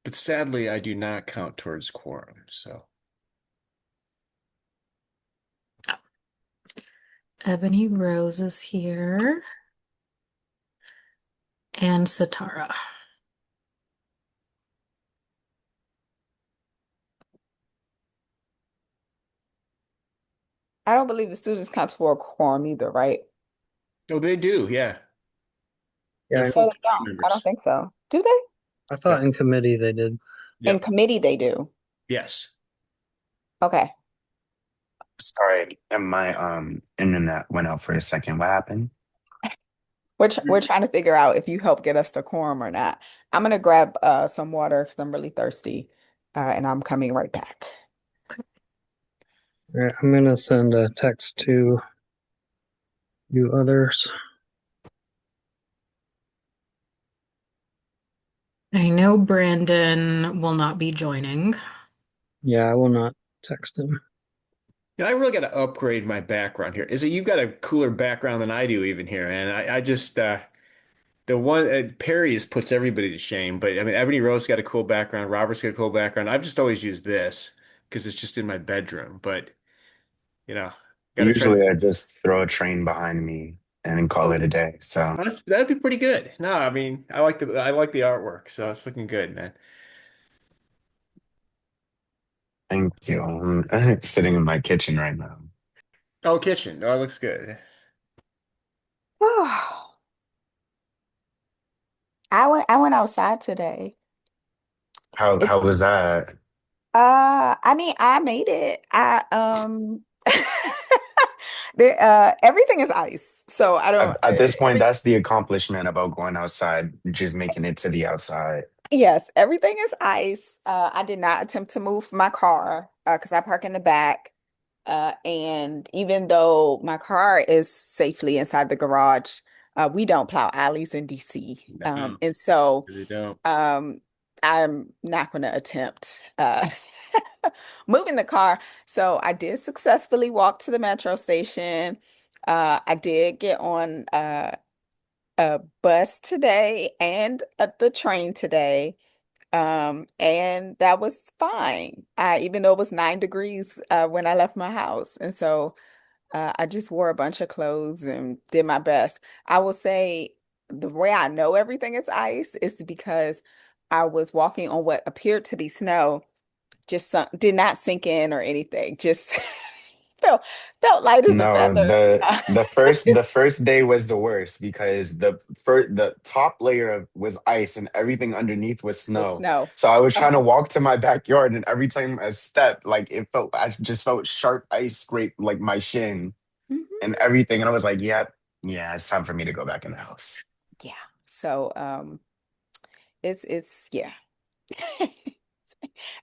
But sadly, I do not count towards quorum. So Ebony Rose is here and Satara. I don't believe the students count for a quorum either, right? oh, they do, yeah. They're Yeah, full Oh, they committee don't. I don't members. think so. Do they? I thought Yep. in committee they did. In Yep. committee, they do. Yes. Okay. Sorry, and my internet went out for a second. What happened? We're trying to figure out if you help get us to quorum or not. I'm gonna grab some water because I'm really thirsty, and I'm coming right back. All right, I'm gonna send a text to you others. I know Brandon will not be joining. Yeah, I will not text him. And I really got to upgrade my background here. Is it you've got a cooler background than I do even here, and I just the one Perry's puts everybody to shame. But I mean, Ebony Rose got a cool background. Robert's got a cool background. I've just always used this because it's just in my bedroom. But you know, got to try to. Usually I just throw a train behind me and then call it a day. So That'd be pretty good. No, I mean, I like the artwork, so it's looking good, man. thank you. I'm sitting in my kitchen right now. Oh, kitchen. Oh, it looks good. I went outside today. It's How was that? I mean, I made it. Everything is ice, so I don't. At this point, that's the accomplishment about going outside, just making it to the outside. Yes, everything is ice. I did not attempt to move my car because I park in the back. And even though my car is safely inside the garage, we don't plow alleys in DC. No, And so really don't. um, I'm not going to attempt moving the car. So I did successfully walk to the metro station. I did get on a bus today and the train today. And that was fine. Even though it was 9 degrees when I left my house. And so I just wore a bunch of clothes and did my best. I will say the way I know everything is ice is because I was walking on what appeared to be snow, just did not sink in or anything. Just felt felt light as a No, feather. the first day was the worst because the top layer was ice and everything underneath was The snow. snow. So I was trying to Uh-huh. walk to my backyard and every time I stepped, like I just felt sharp ice scrape like my shin and Mhm. everything. And I was like, yeah, yeah, it's time for me to go back in the house. Yeah. So it's yeah.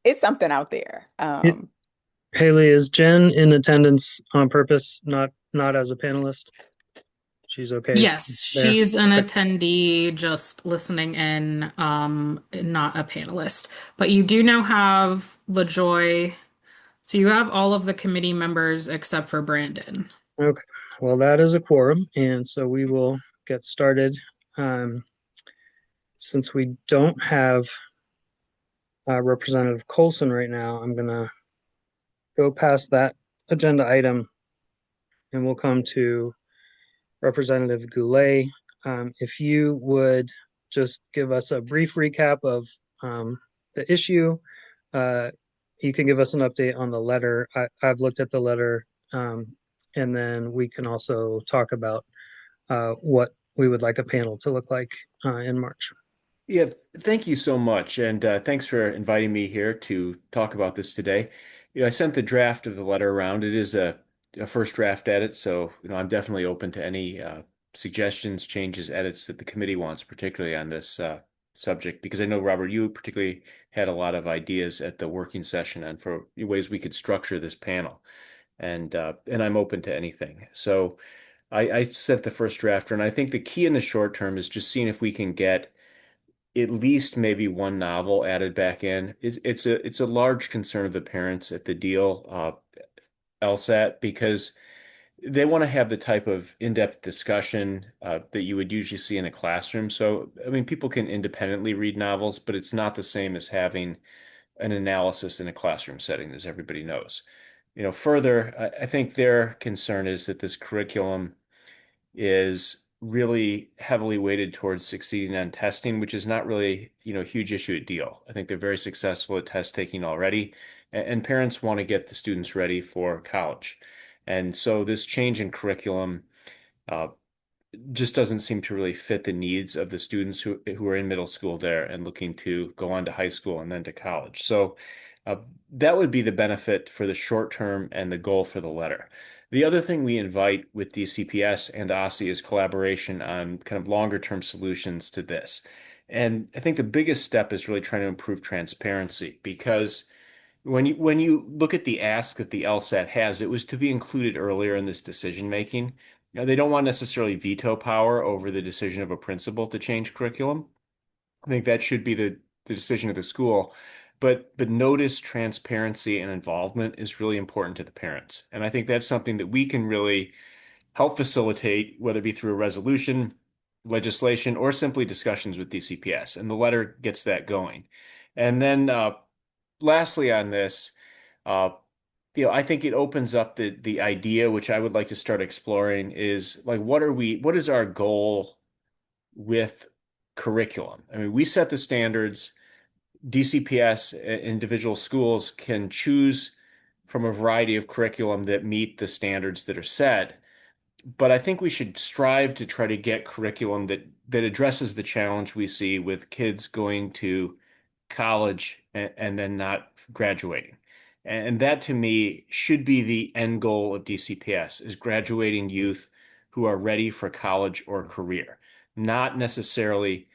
It's something out there. It, Haley, is Jen in attendance on purpose, not as a panelist? She's okay Yes, there. she's an Okay. attendee just listening in, not a panelist. But you do now have LaJoy. So you have all of the committee members except for Brandon. Okay. Well, that is a quorum, and so we will get started. Um, since we don't have Representative Colson right now, I'm gonna go past that agenda item and we'll come to Representative Goulet. If you would just give us a brief recap of the issue, uh, you can give us an update on the letter. I've looked at the letter, and then we can also talk about what we would like a panel to look like in March. Yeah, thank you so much, and thanks for inviting me here to talk about this today. I sent the draft of the letter around. It is a first draft edit, so I'm definitely open to any suggestions, changes, edits that the committee wants, particularly on this subject, because I know, Robert, you particularly had a lot of ideas at the working session and for ways we could structure this panel, and I'm open to anything. So I sent the first drafter, and I think the key in the short term is just seeing if we can get at least maybe one novel added back in. It's a large concern of the parents at the deal, LSAT, because they want to have the type of in-depth discussion that you would usually see in a classroom. So, I mean, people can independently read novels, but it's not the same as having an analysis in a classroom setting, as everybody knows. Further, I think their concern is that this curriculum is really heavily weighted towards succeeding on testing, which is not really, a huge issue at Deal. I think they're very successful at test taking already, and parents want to get the students ready for college. And so this change in curriculum uh, just doesn't seem to really fit the needs of the students who are in middle school there and looking to go on to high school and then to college. So uh, that would be the benefit for the short term and the goal for the letter. The other thing we invite with DCPS and OSSI is collaboration on kind of longer term solutions to this. And I think the biggest step is really trying to improve transparency because when you look at the ask that the LSAT has, it was to be included earlier in this decision making. They don't want necessarily veto power over the decision of a principal to change curriculum. I think that should be the decision of the school. But notice, transparency, and involvement is really important to the parents. And I think that's something that we can really help facilitate, whether it be through a resolution, legislation, or simply discussions with DCPS. And the letter gets that going. And then lastly on this, uh, I think it opens up the idea, which I would like to start exploring, is like what is our goal with curriculum? I mean, we set the standards. DCPS, individual schools can choose from a variety of curriculum that meet the standards that are set. But I think we should strive to try to get curriculum that addresses the challenge we see with kids going to college and then not graduating. And that to me should be the end goal of DCPS is graduating youth who are ready for college or career, not necessarily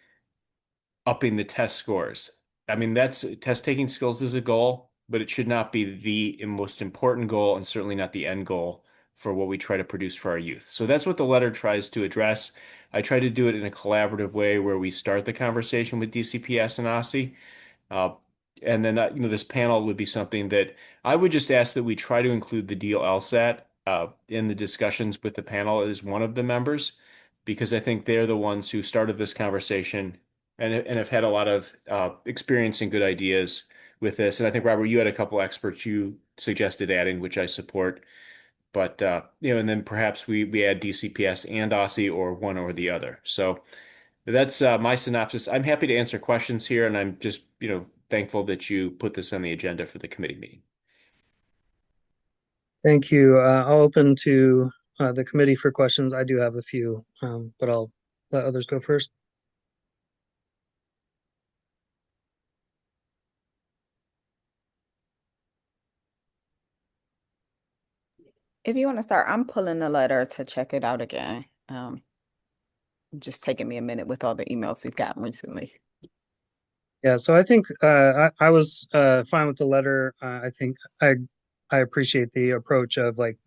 upping the test scores. I mean, that's test taking skills is a goal, but it should not be the most important goal and certainly not the end goal for what we try to produce for our youth. So that's what the letter tries to address. I try to do it in a collaborative way where we start the conversation with DCPS and OSSI. Uh, and then this panel would be something that I would just ask that we try to include the Deal LSAT in the discussions with the panel as one of the members, because I think they're the ones who started this conversation and have had a lot of experience and good ideas with this. And I think, Robert, you had a couple experts you suggested adding, which I support. But and then perhaps we add DCPS and OSSI or one or the other. So that's my synopsis. I'm happy to answer questions here, and I'm just, thankful that you put this on the agenda for the committee meeting. Thank you. I'll open to the committee for questions. I do have a few, but I'll let others go first. If you want to start, I'm pulling the letter to check it out again. Just taking me a minute with all the emails we've gotten recently. Yeah, so I think I was fine with the letter. I think I appreciate the approach of like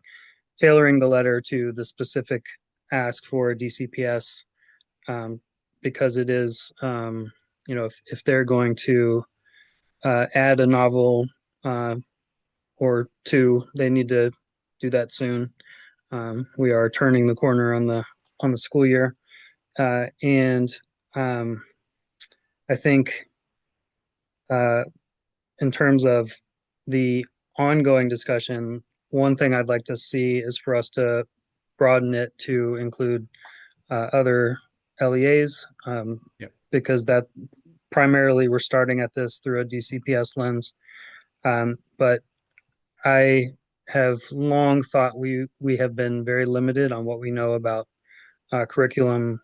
tailoring the letter to the specific ask for DCPS, because it is, if they're going to add a novel or two, they need to do that soon. We are turning the corner on the school year, and I think in terms of the ongoing discussion, one thing I'd like to see is for us to broaden it to include other LEAs, Yep. because that primarily we're starting at this through a DCPS lens. But I have long thought we have been very limited on what we know about curriculum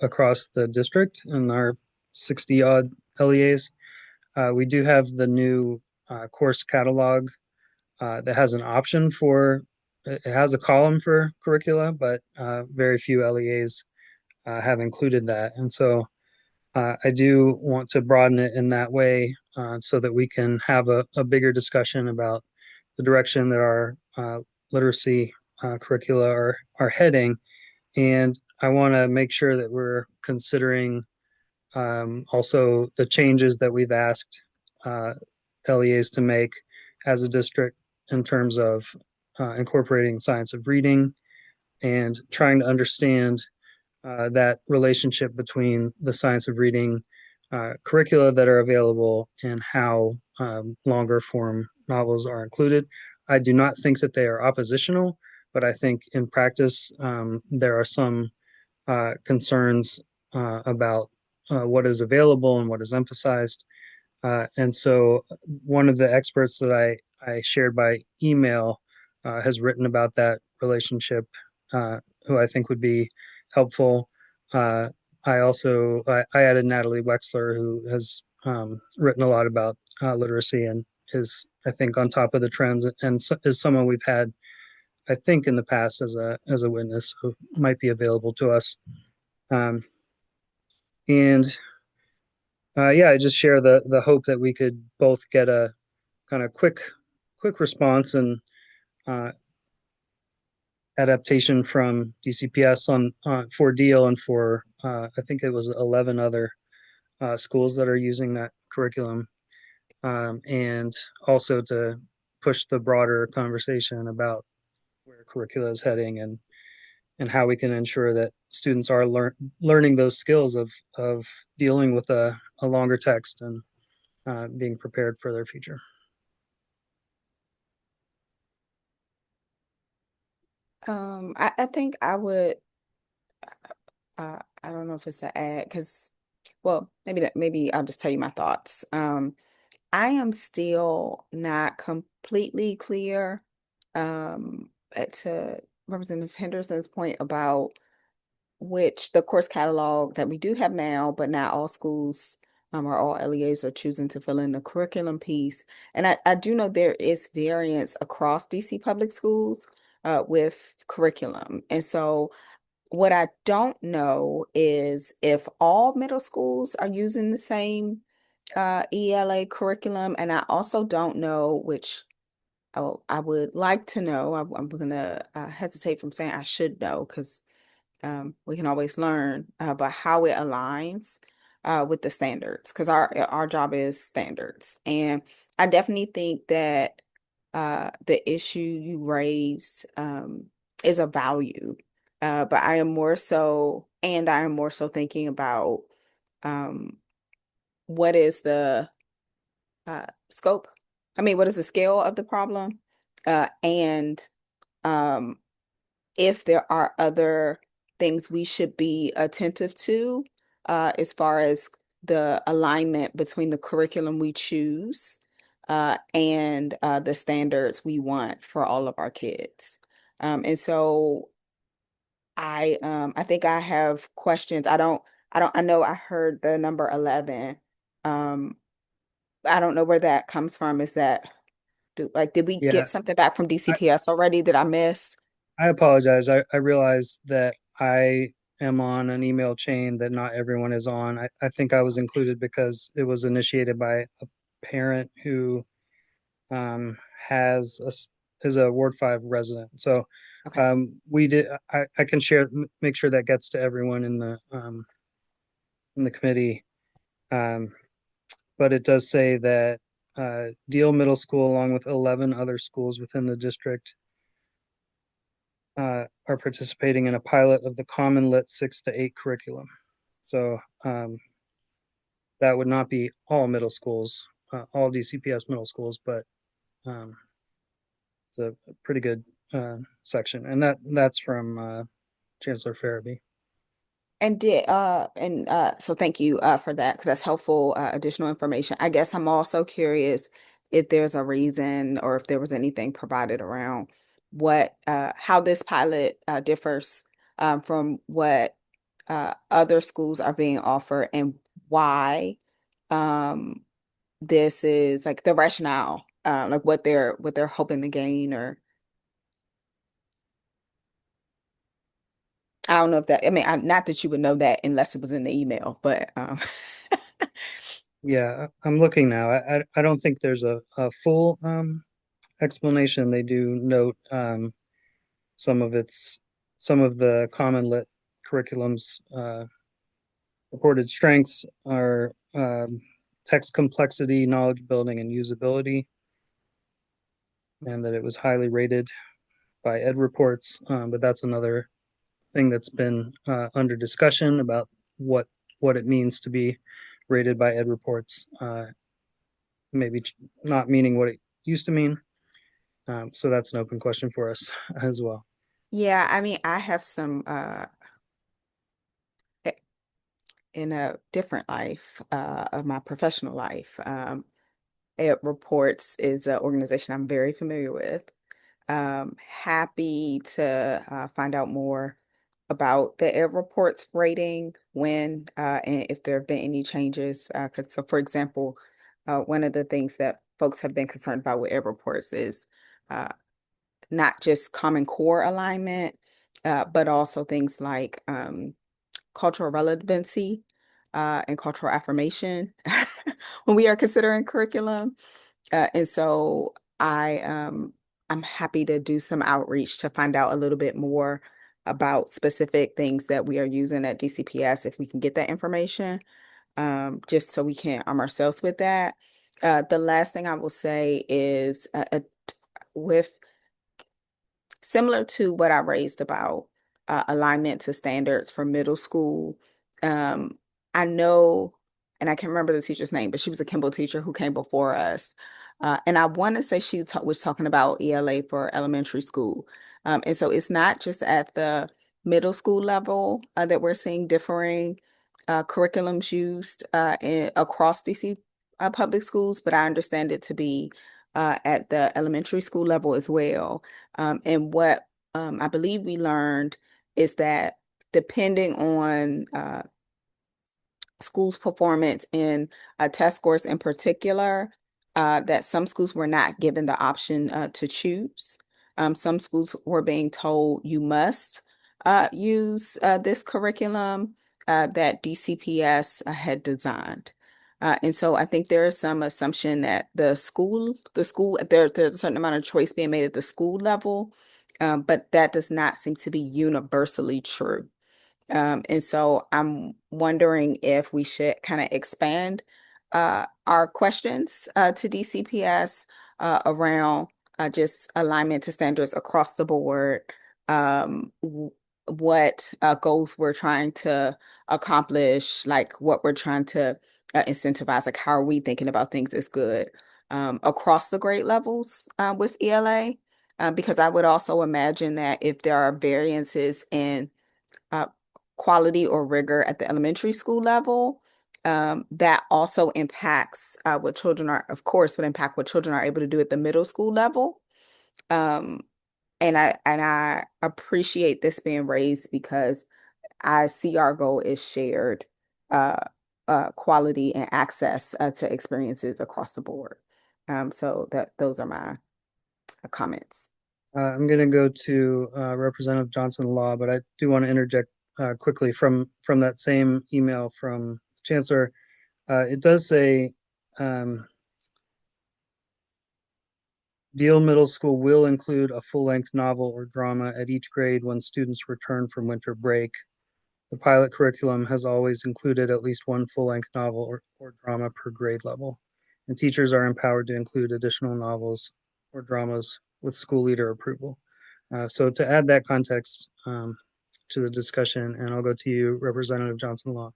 across the district and our 60 odd LEAs. We do have the new course catalog that has an option for, it has a column for curricula, but very few LEAs have included that. And so I do want to broaden it in that way so that we can have a bigger discussion about the direction that our literacy curricula are heading. And I want to make sure that we're considering also the changes that we've asked LEAs to make as a district in terms of incorporating science of reading and trying to understand that relationship between the science of reading curricula that are available and how longer form novels are included. I do not think that they are oppositional, but I think in practice there are some concerns about what is available and what is emphasized. And so one of the experts that I shared by email has written about that relationship, who I think would be helpful. Uh, I added Natalie Wexler, who has written a lot about literacy and is, I think, on top of the trends, and is someone we've had, I think, in the past as a witness who might be available to us. Um, and yeah, I just share the hope that we could both get a kind of quick response and uh, adaptation from DCPS on for Deal and for I think it was 11 other schools that are using that curriculum, and also to push the broader conversation about where curricula is heading and how we can ensure that students are learning those skills of dealing with a longer text and being prepared for their future. I think I would, I don't know if it's an ad because, well, maybe I'll just tell you my thoughts. I am still not completely clear, to Representative Henderson's point about which the course catalog that we do have now, but not all schools or all LEAs are choosing to fill in the curriculum piece. And I do know there is variance across DC public schools with curriculum. And so what I don't know is if all middle schools are using the same ELA curriculum, and I also don't know which, oh, I would like to know. I'm gonna hesitate from saying I should know because we can always learn, but how it aligns with the standards, because our job is standards, and I definitely think that the issue you raised is a value, but I am more so thinking about um, what is the scope? I mean, what is the scale of the problem? And um, if there are other things we should be attentive to, as far as the alignment between the curriculum we choose, and the standards we want for all of our kids. And so I think I have questions. I know I heard the number 11. Um, I don't know where that comes from. Is that did we Yeah, get something back from I, DCPS already that I missed? I apologize. I realize that I am on an email chain that not everyone is on. I think I was included because it was initiated by a parent who has is a Ward 5 resident. So Okay. we did. I can share, make sure that gets to everyone in the committee. Um, but it does say that Deal Middle School, along with 11 other schools within the district, are participating in a pilot of the Common Lit 6 to 8 curriculum. So that would not be all middle schools, all DCPS middle schools, but um, it's a pretty good section, and that's from Chancellor Farabee. So thank you for that, because that's helpful additional information. I guess I'm also curious if there's a reason or if there was anything provided around what how this pilot differs from what other schools are being offered, and why um this is like the rationale, like what they're hoping to gain. Or I don't know if that, I mean, not that you would know that unless it was in the email, but Yeah, I'm looking now. I don't think there's a full explanation. They do note some of its some of the Common Lit curriculums reported strengths are text complexity, knowledge building, and usability, and that it was highly rated. by ed reports, but that's another thing that's been under discussion about what it means to be rated by ed reports, maybe not meaning what it used to mean. So that's an open question for us as well. Yeah, I mean, I have some i- in a different life of my professional life. Ed Reports is an organization I'm very familiar with. Happy to find out more about the Ed Reports rating when and if there have been any changes. So, for example, one of the things that folks have been concerned about with Ed Reports is uh, not just Common Core alignment, but also things like cultural relevancy and cultural affirmation when we are considering curriculum. And so I'm happy to do some outreach to find out a little bit more about specific things that we are using at DCPS if we can get that information, just so we can arm ourselves with that. The last thing I will say is with similar to what I raised about alignment to standards for middle school. Um, I know, and I can't remember the teacher's name, but she was a Kimball teacher who came before us. And I want to say she was talking about ELA for elementary school. And so it's not just at the middle school level that we're seeing differing curriculums used across DC public schools, but I understand it to be at the elementary school level as well. And what I believe we learned is that depending on schools' performance in test scores in particular, that some schools were not given the option to choose. Some schools were being told you must use this curriculum that DCPS had designed. And so I think there is some assumption that there's a certain amount of choice being made at the school level, but that does not seem to be universally true. And so I'm wondering if we should kind of expand our questions to DCPS around just alignment to standards across the board, what goals we're trying to accomplish, like what we're trying to incentivize, like how are we thinking about things as good across the grade levels with ELA? Because I would also imagine that if there are variances in uh, quality or rigor at the elementary school level, that also impacts what children are, of course, would impact what children are able to do at the middle school level. Um, and I appreciate this being raised because I see our goal is shared uh, quality and access to experiences across the board. So that those are my comments. I'm going to go to Representative Johnson Law, but I do want to interject quickly from that same email from Chancellor. It does say Deal Middle School will include a full-length novel or drama at each grade when students return from winter break. The pilot curriculum has always included at least one full-length novel or drama per grade level, and teachers are empowered to include additional novels or dramas with school leader approval. So to add that context to the discussion, and I'll go to you, Representative Johnson Law.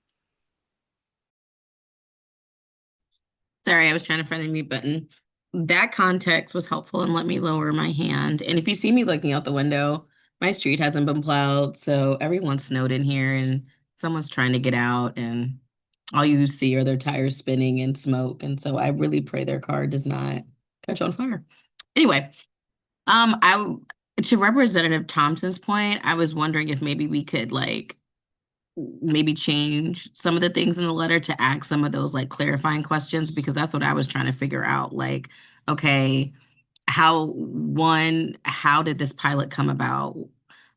Sorry, I was trying to find the mute button. That context was helpful and let me lower my hand. And if you see me looking out the window, my street hasn't been plowed, so everyone's snowed in here and someone's trying to get out and all you see are their tires spinning and smoke. And so I really pray their car does not catch on fire. Anyway, I to Representative Thompson's point, I was wondering if maybe we could like maybe change some of the things in the letter to ask some of those like clarifying questions because that's what I was trying to figure out. Like, okay, how did this pilot come about?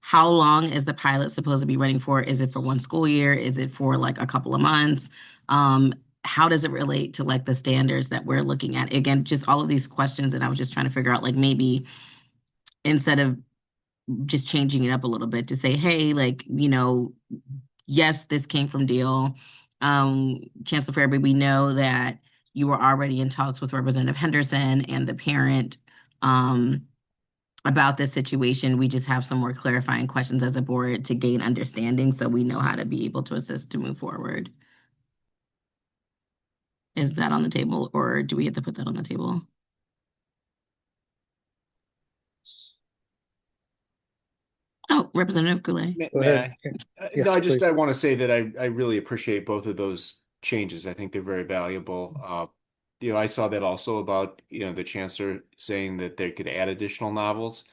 How long is the pilot supposed to be running for? Is it for one school year? Is it for like a couple of months? How does it relate to like the standards that we're looking at? Again, just all of these questions, and I was just trying to figure out like maybe instead of just changing it up a little bit to say, hey, like, yes, this came from Deal. Chancellor Fairby, we know that you were already in talks with Representative Henderson and the parent about this situation. We just have some more clarifying questions as a board to gain understanding so we know how to be able to assist to move forward. Is that on the table, or do we have to put that on the table? Oh, Representative Goulet. May, Go may ahead. I? No, Yes, I please. want to say that I really appreciate both of those changes. I think they're very valuable. I saw that also about, the chancellor saying that they could add additional novels.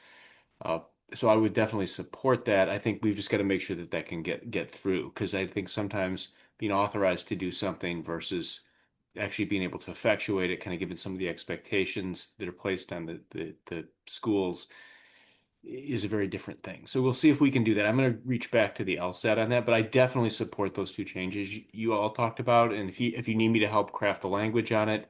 Uh, so I would definitely support that. I think we've just got to make sure that that can get through because I think sometimes being authorized to do something versus actually being able to effectuate it, kind of given some of the expectations that are placed on the schools is a very different thing. So we'll see if we can do that. I'm going to reach back to the LSAT on that, but I definitely support those two changes you all talked about. And if you need me to help craft the language on it,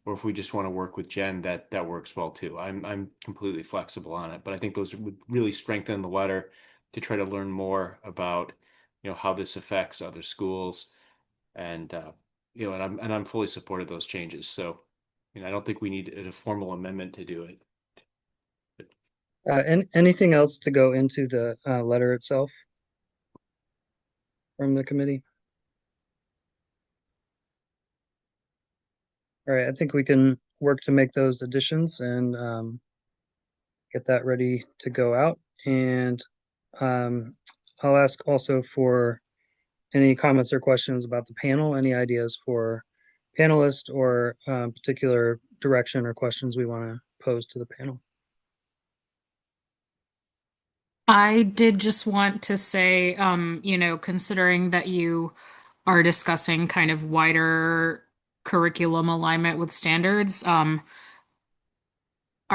or if we just want to work with Jen, that works well too. I'm completely flexible on it, but I think those would really strengthen the letter to try to learn more about, how this affects other schools, and and I'm fully supportive of those changes. So, I don't think we need a formal amendment to do it. And anything else to go into the letter itself from the committee? All right, I think we can work to make those additions and get that ready to go out. And um, I'll ask also for any comments or questions about the panel, any ideas for panelists or particular direction or questions we want to pose to the panel. I did just want to say, considering that you are discussing kind of wider curriculum alignment with standards, are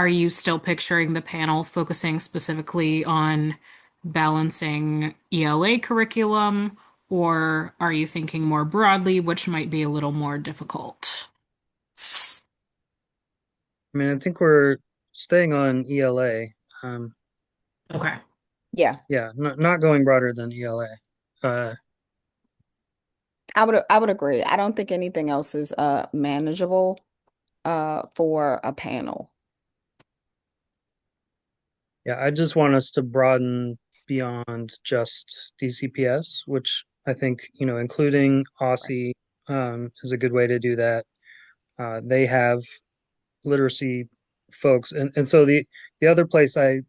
you still picturing the panel focusing specifically on balancing ELA curriculum, or are you thinking more broadly, which might be a little more difficult? I mean, I think we're staying on ELA. Um, Okay. Yeah, yeah, not going broader than ELA. Uh, I would agree. I don't think anything else is manageable for a panel. yeah, I just want us to broaden beyond just DCPS, which I think, including Right. Aussie is a good way to do that. They have literacy folks, and so the other place I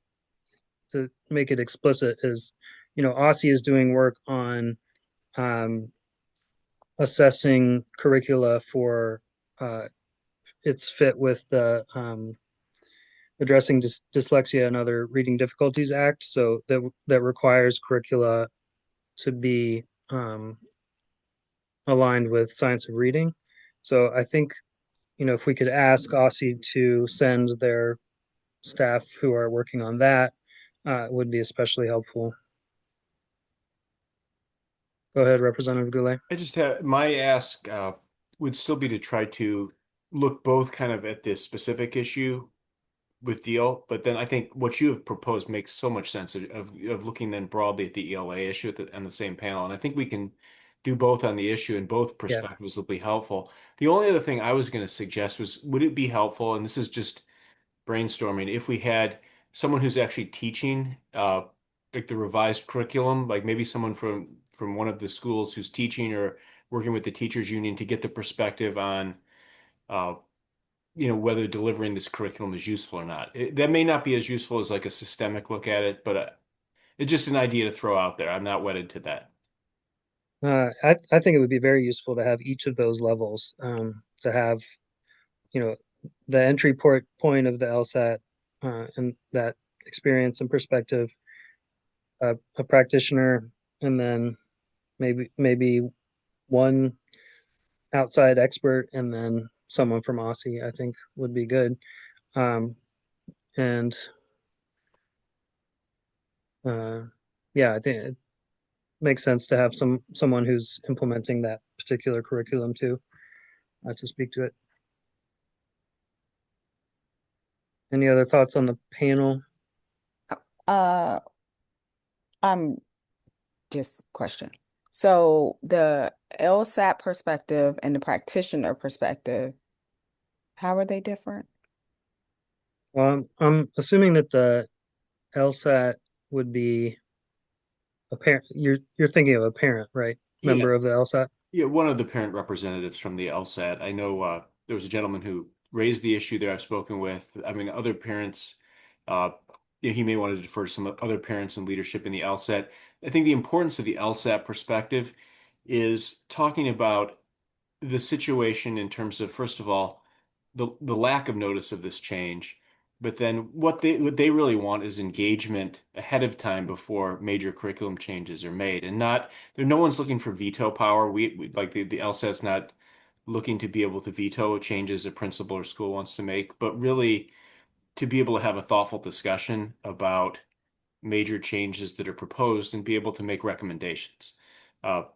to make it explicit is, Aussie is doing work on um, assessing curricula for uh, its fit with the Addressing Dyslexia and Other Reading Difficulties Act. So that requires curricula to be aligned with science of reading. So I think, if we could ask Aussie to send their staff who are working on that, would be especially helpful. Go ahead, Representative Goulet. I just have my ask would still be to try to look both kind of at this specific issue with Deal, but then I think what you have proposed makes so much sense of looking then broadly at the ELA issue on the same panel. And I think we can do both on the issue and both Yeah. perspectives will be helpful. The only other thing I was going to suggest was, would it be helpful, and this is just brainstorming, if we had someone who's actually teaching like the revised curriculum, like maybe someone from one of the schools who's teaching or working with the teachers union to get the perspective on uh, whether delivering this curriculum is useful or not. That may not be as useful as like a systemic look at it, but it's just an idea to throw out there. I'm not wedded to that. I think it would be very useful to have each of those levels, to have, you know, the entry point of the LSAT, and that experience and perspective, a practitioner, and then maybe one outside expert, and then someone from Aussie, I think would be good. And uh, yeah, I think it makes sense to have someone who's implementing that particular curriculum too, to speak to it. Any other thoughts on the panel? Uh, I'm just question. So the LSAT perspective and the practitioner perspective, how are they different? Well, I'm assuming that the LSAT would be a parent. You're thinking of a parent, right? Yeah, Member of the LSAT. yeah, one of the parent representatives from the LSAT. I know there was a gentleman who raised the issue there I've spoken with. I mean, other parents, uh, he may want to defer to some other parents and leadership in the LSAT. I think the importance of the LSAT perspective is talking about the situation in terms of, first of all, the lack of notice of this change, but then what they really want is engagement ahead of time before major curriculum changes are made, and not there. No one's looking for veto power. We like the LSAT's not looking to be able to veto changes a principal or school wants to make, but really to be able to have a thoughtful discussion about major changes that are proposed and be able to make recommendations.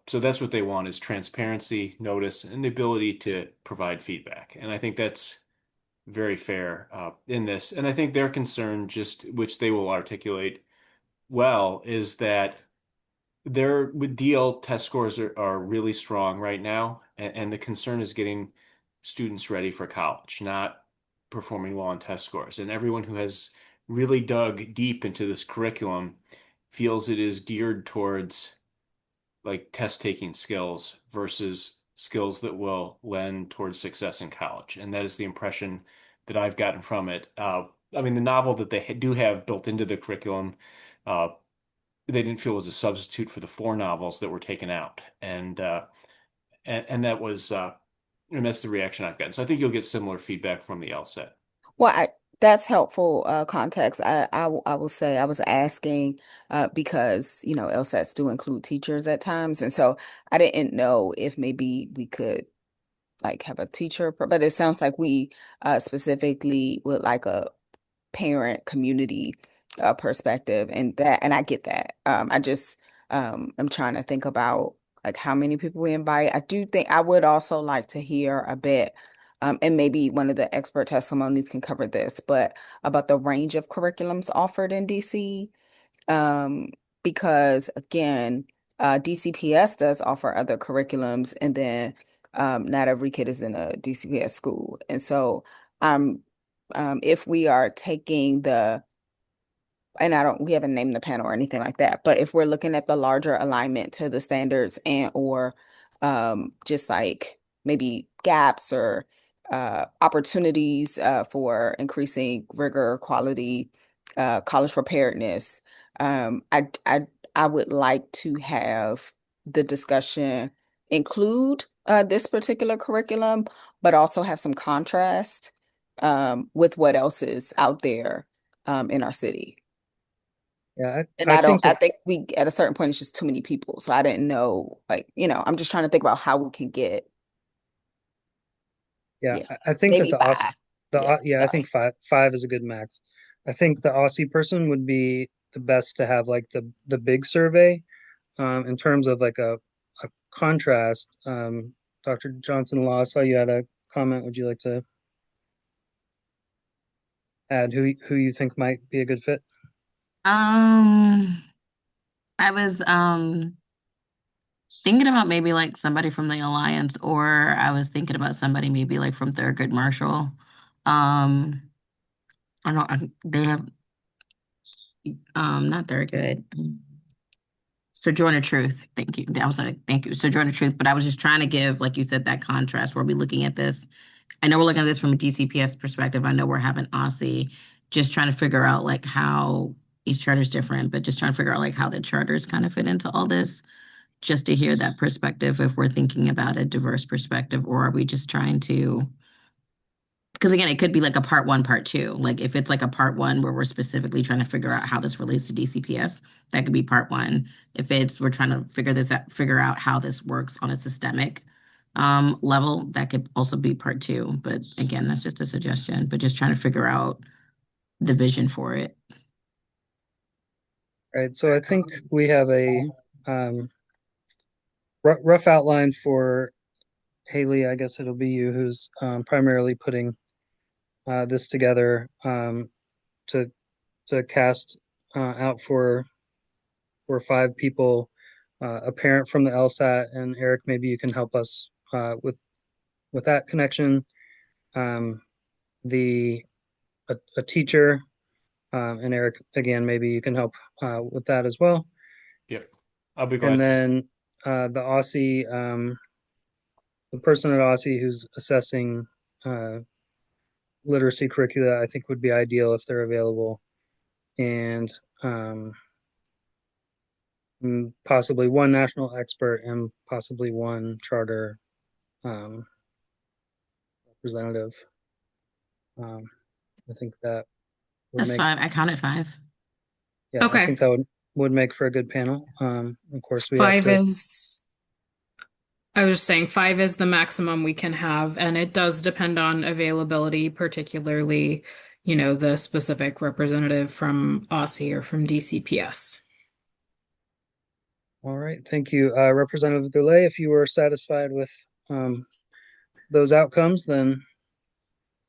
So that's what they want is transparency, notice, and the ability to provide feedback. And I think that's very fair in this. And I think their concern, just which they will articulate well, is that their with DL test scores are really strong right now, and the concern is getting students ready for college, not performing well on test scores. And everyone who has really dug deep into this curriculum feels it is geared towards like test taking skills versus skills that will lend towards success in college. And that is the impression that I've gotten from it. I mean, the novel that they do have built into the curriculum, uh, they didn't feel was a substitute for the four novels that were taken out, and that was and that's the reaction I've gotten. So I think you'll get similar feedback from the LSAT. Well, that's helpful context. I will say I was asking because LSATs do include teachers at times, and so I didn't know if maybe we could like have a teacher, but it sounds like we specifically would like a parent community perspective, and I get that. I just am trying to think about like how many people we invite. I do think I would also like to hear a bit, and maybe one of the expert testimonies can cover this, but about the range of curriculums offered in DC. Um, because again, DCPS does offer other curriculums, and then not every kid is in a DCPS school. And so um, if we are taking and we haven't named the panel or anything like that, but if we're looking at the larger alignment to the standards and or just like maybe gaps or opportunities for increasing rigor, quality, college preparedness, um, I, I, I would like to have the discussion include this particular curriculum, but also have some contrast with what else is out there in our city. Yeah, And I think I that think we, at a certain point, it's just too many people. So I didn't know, like, I'm just trying to think about how we can get, yeah, yeah, I think that maybe five. Yeah, Yeah, I think sorry. five is a good max. I think the Aussie person would be the best to have like the big survey in terms of like a contrast. Dr. Johnson Law, I saw you had a comment. Would you like to add who you think might be a good fit? Um, I was thinking about maybe like somebody from the Alliance, or I was thinking about somebody maybe like from Thurgood Marshall. Um, I don't know, they have not Thurgood. Sojourner Truth. Thank you. I was like, thank you, Sojourner Truth. But I was just trying to give, like you said, that contrast where we're looking at this. I know we're looking at this from a DCPS perspective. I know we're having Aussie, just trying to figure out like how each charter is different, but just trying to figure out like how the charters kind of fit into all this, just to hear that perspective if we're thinking about a diverse perspective, or are we just trying to, because again, it could be like a part one, part two. Like if it's like a part one where we're specifically trying to figure out how this relates to DCPS, that could be part one. If it's we're trying to figure out how this works on a systemic level, that could also be part two. But again, that's just a suggestion. But just trying to figure out the vision for it. Right. So I think we have a um, rough outline for Haley. I guess it'll be you who's primarily putting this together to cast out for five people, a parent from the LSAT, and Eric, maybe you can help us with that connection. Um, the a teacher And Eric, again, maybe you can help with that as well. Yep. I'll be And glad to. then the Aussie, the person at Aussie who's assessing uh, literacy curricula, I think would be ideal if they're available. And possibly one national expert and possibly one charter um, representative. Um, I think that would That's make, 5. I counted 5. yeah, I Okay. think that would make for a good panel. Of course, we have Five to. is, I was just saying, five is the maximum we can have, and it does depend on availability, particularly, the specific representative from Aussie or from DCPS. All right, thank you, Representative Goulet. If you were satisfied with those outcomes, then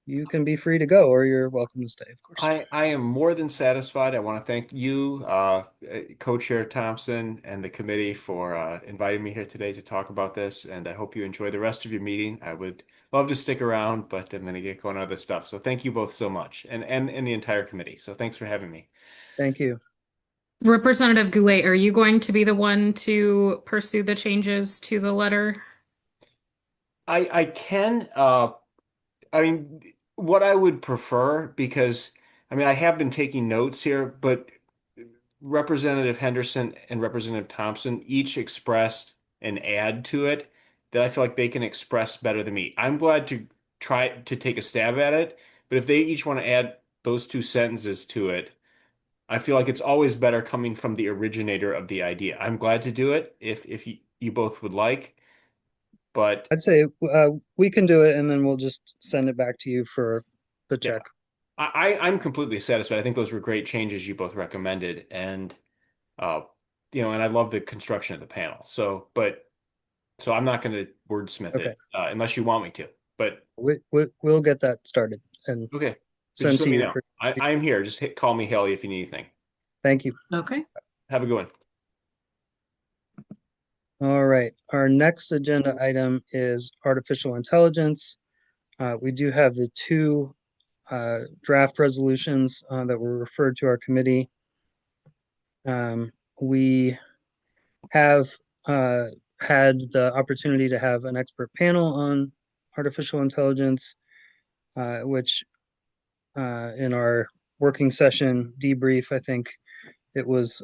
you can be free to go, or you're welcome to stay, of course. I am more than satisfied. I want to thank you, Co-Chair Thompson, and the committee for inviting me here today to talk about this. And I hope you enjoy the rest of your meeting. I would love to stick around, but I'm going to get going on other stuff. So thank you both so much, and the entire committee. So thanks for having me. Thank you. Representative Goulet, are you going to be the one to pursue the changes to the letter? I can. I mean, what I would prefer, because I mean, I have been taking notes here, but Representative Henderson and Representative Thompson each expressed an add to it that I feel like they can express better than me. I'm glad to try to take a stab at it, but if they each want to add those two sentences to it, I feel like it's always better coming from the originator of the idea. I'm glad to do it if you both would like, but I'd say we can do it, and then we'll just send it back to you for the yeah, check. I'm completely satisfied. I think those were great changes you both recommended, and uh, and I love the construction of the panel. So I'm not going to wordsmith Okay, it unless you want me to. But we'll get that started and okay, but just send let to me you know. for. I am here. Just call me Haley if you need anything. Thank you. Okay. Have a good one. All right. Our next agenda item is artificial intelligence. We do have the two draft resolutions that were referred to our committee. We have had the opportunity to have an expert panel on artificial intelligence, which in our working session debrief, I think it was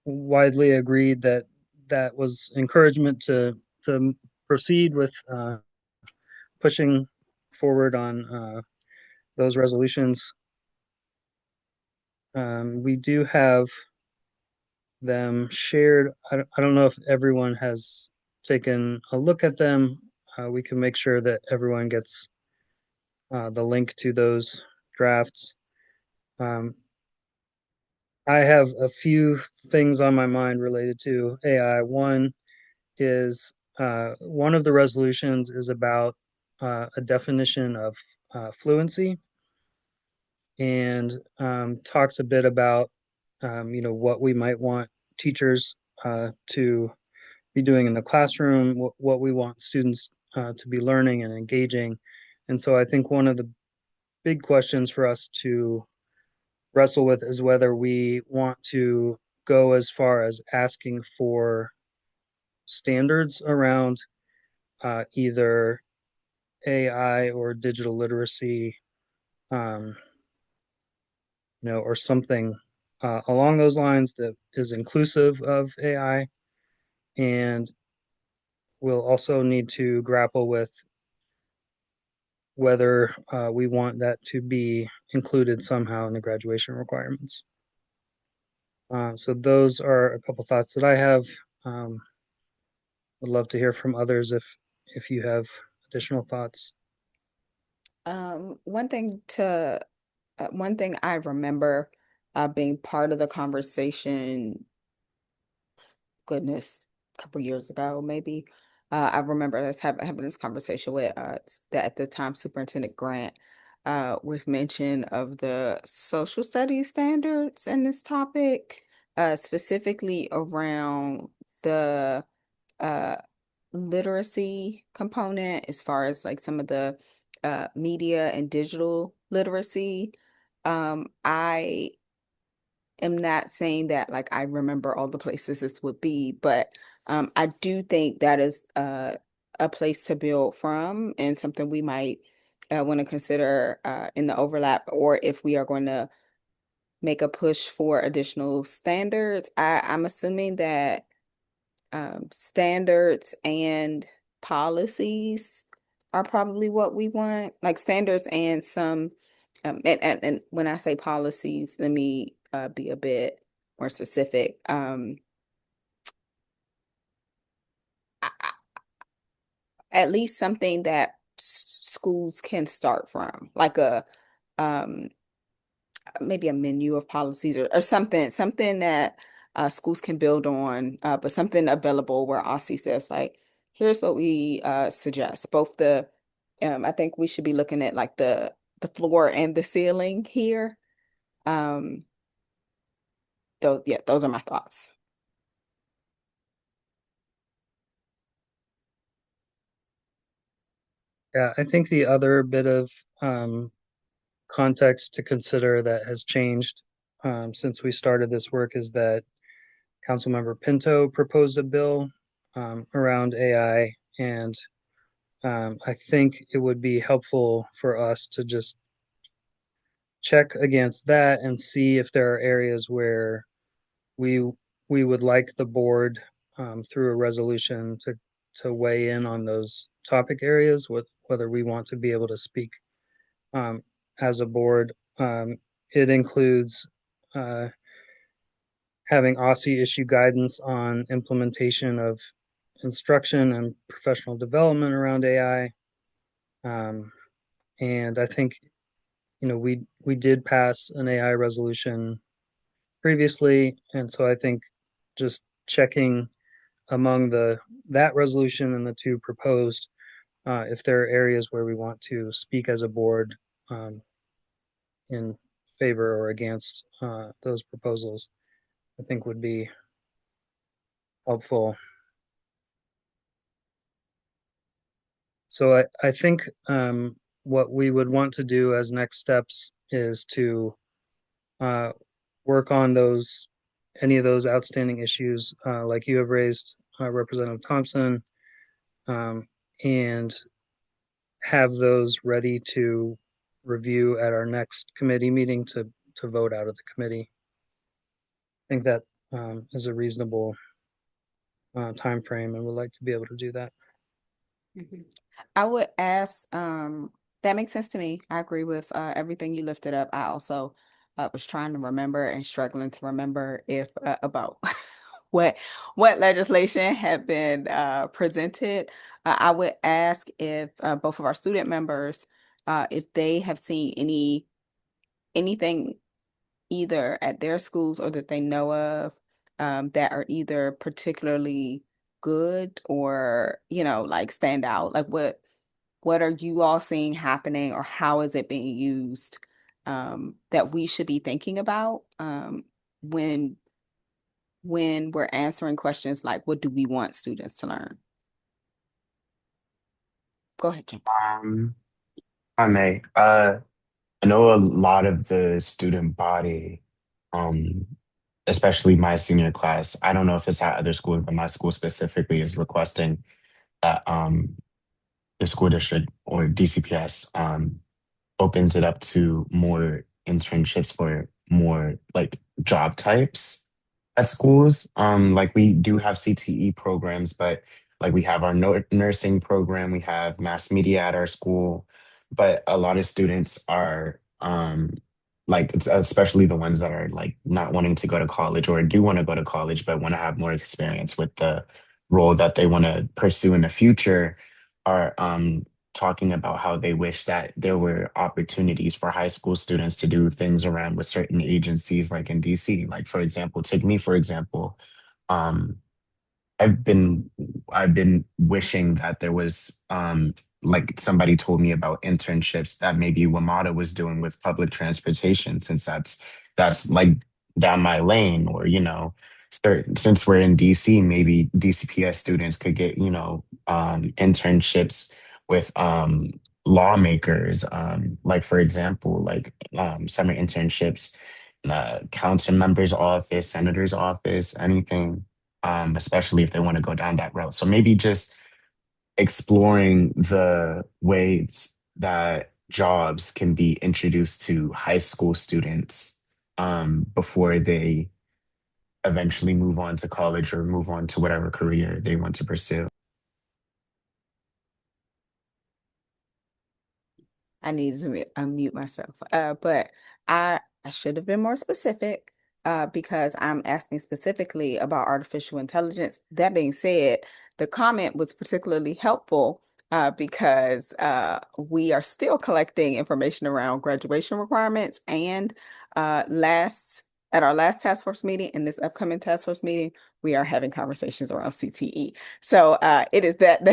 widely agreed that that was encouragement to proceed with pushing forward on those resolutions. We do have them shared. I don't know if everyone has taken a look at them. We can make sure that everyone gets the link to those drafts. Um, I have a few things on my mind related to AI. One is one of the resolutions is about a definition of fluency and talks a bit about what we might want teachers to be doing in the classroom, what we want students to be learning and engaging. And so I think one of the big questions for us to wrestle with is whether we want to go as far as asking for standards around either AI or digital literacy, um, or something along those lines that is inclusive of AI. And we'll also need to grapple with whether we want that to be included somehow in the graduation requirements. So those are a couple thoughts that I have. Would love to hear from others if you have additional thoughts. One thing I remember being part of the conversation, goodness, a couple years ago, maybe. I remember us having this conversation with at the time Superintendent Grant with mention of the social studies standards in this topic, specifically around the uh, literacy component as far as like some of the media and digital literacy. I am not saying that like I remember all the places this would be, but I do think that is a place to build from and something we might want to consider in the overlap, or if we are going to make a push for additional standards. I'm assuming that standards and policies are probably what we want, like standards and some, and when I say policies, let me be a bit more specific. At least something that schools can start from, like a um, maybe a menu of policies or something that schools can build on, but something available where OSSI says like, here's what we suggest. Both I think we should be looking at like the floor and the ceiling here. Um, yeah, those are my thoughts. Yeah, I think the other bit of um, context to consider that has changed since we started this work is that Councilmember Pinto proposed a bill around AI, and I think it would be helpful for us to just check against that and see if there are areas where we we would like the board through a resolution to weigh in on those topic areas, whether we want to be able to speak um, as a board. It includes uh, having OSSI issue guidance on implementation of instruction and professional development around AI. And I think we did pass an AI resolution previously, and so I think just checking among the that resolution and the two proposed, if there are areas where we want to speak as a board in favor or against those proposals, I think would be helpful. So I think what we would want to do as next steps is to uh, work on any of those outstanding issues, like you have raised, Representative Thompson, um, and have those ready to review at our next committee meeting to vote out of the committee. I think that is a reasonable time frame, and would like to be able to do that. Mhm. I would ask, that makes sense to me. I agree with everything you lifted up. I also was trying to remember and struggling to remember if about what what legislation had been presented. I would ask if both of our student members, if they have seen anything either at their schools or that they know of, that are either particularly good or, like stand out. Like what are you all seeing happening, or how is it being used, that we should be thinking about, when we're answering questions like, what do we want students to learn? Go ahead, Jim. Um, I may. I know a lot of the student body, um, especially my senior class. I don't know if it's at other schools, but my school specifically is requesting that the school district or DCPS opens it up to more internships for more like job types at schools. Like we do have CTE programs, but like we have our nursing program, we have mass media at our school, but a lot of students are like especially the ones that are like not wanting to go to college or do want to go to college but want to have more experience with the role that they want to pursue in the future are talking about how they wish that there were opportunities for high school students to do things around with certain agencies like in DC. Like for example, take me for example. Um, I've been I've been wishing that there was like somebody told me about internships that maybe WMATA was doing with public transportation, since that's like down my lane, or since we're in DC, maybe DCPS students could get internships with lawmakers, like for example, like summer internships in a council member's office, senator's office, anything, especially if they want to go down that route. So maybe just exploring the ways that jobs can be introduced to high school students before they eventually move on to college or move on to whatever career they want to pursue. I need to unmute myself. But I should have been more specific because I'm asking specifically about artificial intelligence. That being said, the comment was particularly helpful because we are still collecting information around graduation requirements and last at our last task force meeting in this upcoming task force meeting, we are having conversations around CTE. So it is that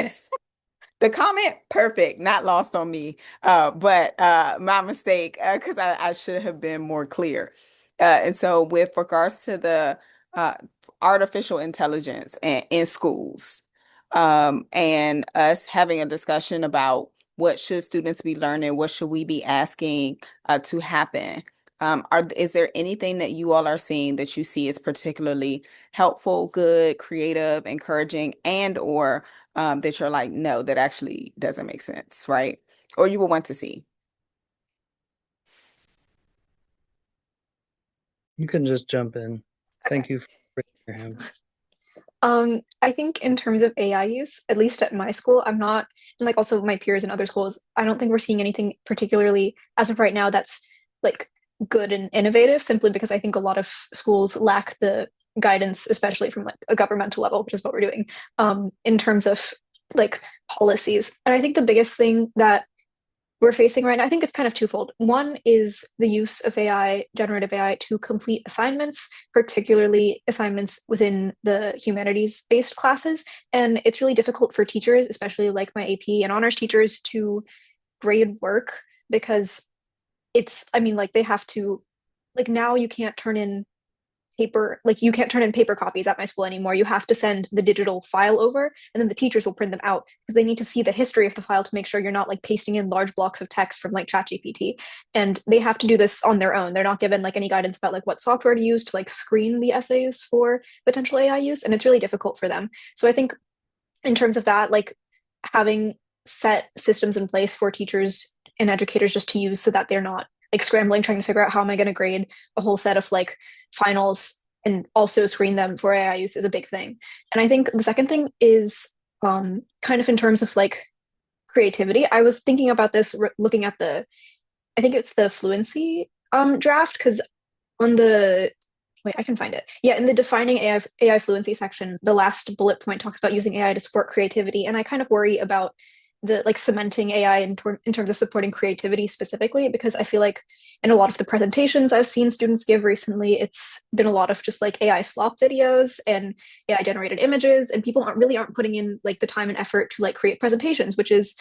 the comment, perfect, not lost on me. But my mistake, because I should have been more clear. And so with regards to the uh, artificial intelligence in schools, and us having a discussion about what should students be learning, what should we be asking to happen? Is there anything that you all are seeing that you see as particularly helpful, good, creative, encouraging, and or that you're like, no, that actually doesn't make sense, right? Or you will want to see. You can just jump in. Okay. Thank you for raising your hand. I think in terms of AI use, at least at my school, I'm not, and like also my peers in other schools, I don't think we're seeing anything particularly as of right now that's like good and innovative, simply because I think a lot of schools lack the guidance, especially from like a governmental level, which is what we're doing, in terms of like policies. And I think the biggest thing that we're facing right now, I think it's kind of twofold. One is the use of AI, generative AI, to complete assignments, particularly assignments within the humanities-based classes. And it's really difficult for teachers, especially like my AP and honors teachers, to grade work because I mean, like they have to, like now you can't turn in paper, like you can't turn in paper copies at my school anymore. You have to send the digital file over, and then the teachers will print them out because they need to see the history of the file to make sure you're not like pasting in large blocks of text from like ChatGPT. And they have to do this on their own. They're not given like any guidance about like what software to use to like screen the essays for potential AI use, and it's really difficult for them. So I think in terms of that, like having set systems in place for teachers and educators just to use so that they're not like scrambling trying to figure out how am I going to grade a whole set of like finals and also screen them for AI use is a big thing. And I think the second thing is kind of in terms of like creativity. I was thinking about this looking at I think it's the fluency draft because on the wait, I can find it. Yeah, in the defining AI fluency section, the last bullet point talks about using AI to support creativity, and I kind of worry about the like cementing AI in terms of supporting creativity specifically because I feel like in a lot of the presentations I've seen students give recently, it's been a lot of just like AI slop videos and AI generated images, and people aren't putting in like the time and effort to like create presentations, which is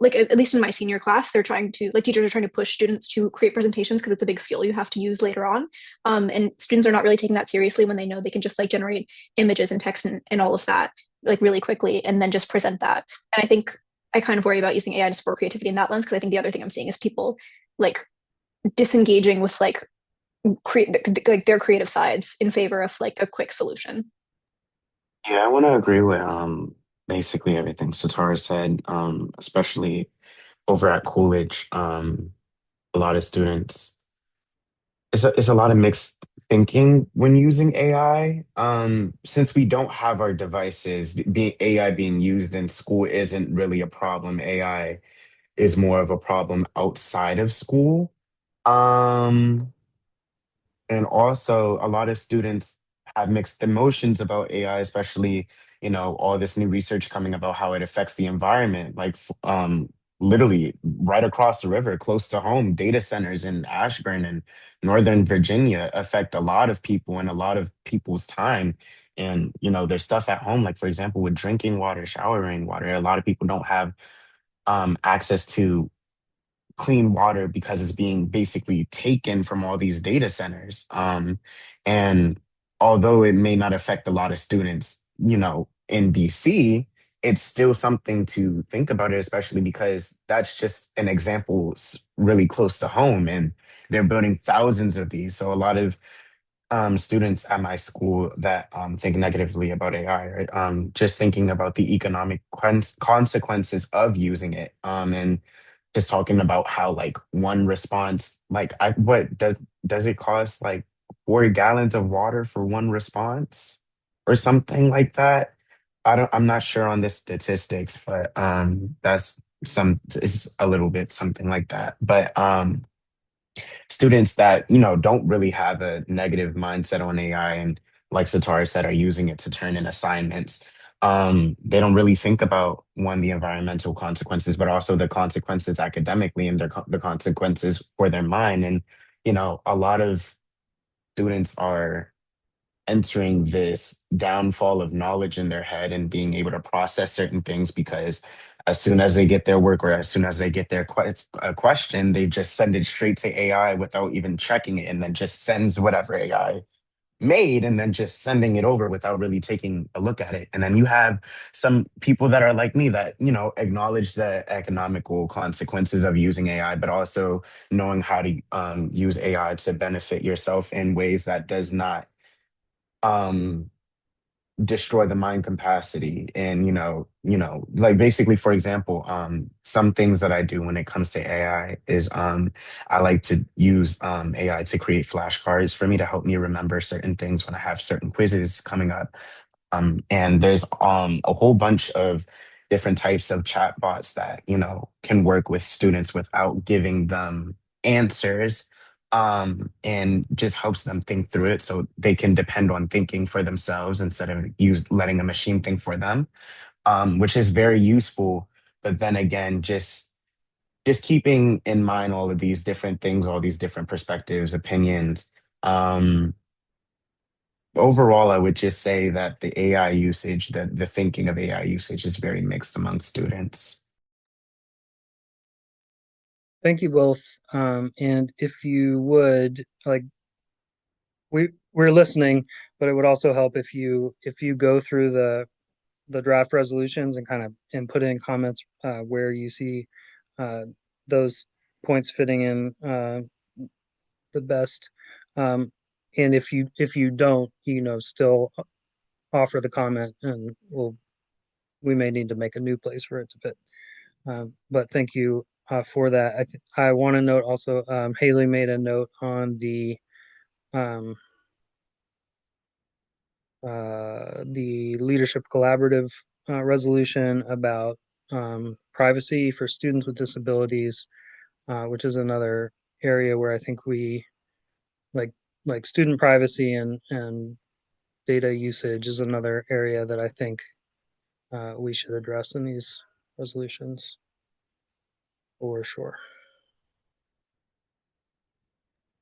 like at least in my senior class, they're trying to like teachers are trying to push students to create presentations because it's a big skill you have to use later on. And students are not really taking that seriously when they know they can just like generate images and text and all of that like really quickly and then just present that. And I think I kind of worry about using AI to support creativity in that lens because I think the other thing I'm seeing is people like disengaging with like like their creative sides in favor of like a quick solution. Yeah, I want to agree with basically everything Satara said, especially over at Coolidge. A lot of students, it's a lot of mixed thinking when using AI. Since we don't have our devices, being AI being used in school isn't really a problem. AI is more of a problem outside of school. Um, and also, a lot of students have mixed emotions about AI, especially, all this new research coming about how it affects the environment. Like, literally right across the river, close to home, data centers in Ashburn and Northern Virginia affect a lot of people and a lot of people's time. And, there's stuff at home, like, for example, with drinking water, showering water, a lot of people don't have access to clean water because it's being basically taken from all these data centers. And although it may not affect a lot of students, in DC, it's still something to think about it, especially because that's just an example really close to home, and they're building thousands of these. So a lot of students at my school that think negatively about AI, right? Just thinking about the economic consequences of using it, and just talking about how like one response, like what does it cost like 4 gallons of water for one response or something like that? I'm not sure on the statistics, but that's some it's a little bit something like that. But students that don't really have a negative mindset on AI, and like Satara said, are using it to turn in assignments. They don't really think about one, the environmental consequences, but also the consequences academically, and the consequences for their mind. And a lot of students are entering this downfall of knowledge in their head and being able to process certain things, because as soon as they get their work, or as soon as they get their a question, they just send it straight to AI without even checking it, and then just sends whatever AI made, and then just sending it over without really taking a look at it. And then you have some people that are like me that acknowledge the economical consequences of using AI, but also knowing how to use AI to benefit yourself in ways that does not um destroy the mind capacity. And like basically, for example, some things that I do when it comes to AI is I like to use AI to create flashcards for me to help me remember certain things when I have certain quizzes coming up. And there's a whole bunch of different types of chatbots that, can work with students without giving them answers, and just helps them think through it so they can depend on thinking for themselves instead of letting a machine think for them, which is very useful. But then again, just keeping in mind all of these different things, all these different perspectives, opinions. Overall, I would just say that the AI usage, the thinking of AI usage is very mixed among students. Thank you both. And if you would like, we're listening, but it would also help if you go through the draft resolutions and kind of and put in comments where you see uh, those points fitting in the best. Um, and if you don't, still offer the comment, and we may need to make a new place for it to fit. But thank you for that. I want to note also, Haley made a note on um, the leadership collaborative resolution about privacy for students with disabilities, which is another area where I think we like student privacy and data usage is another area that I think we should address in these resolutions for sure.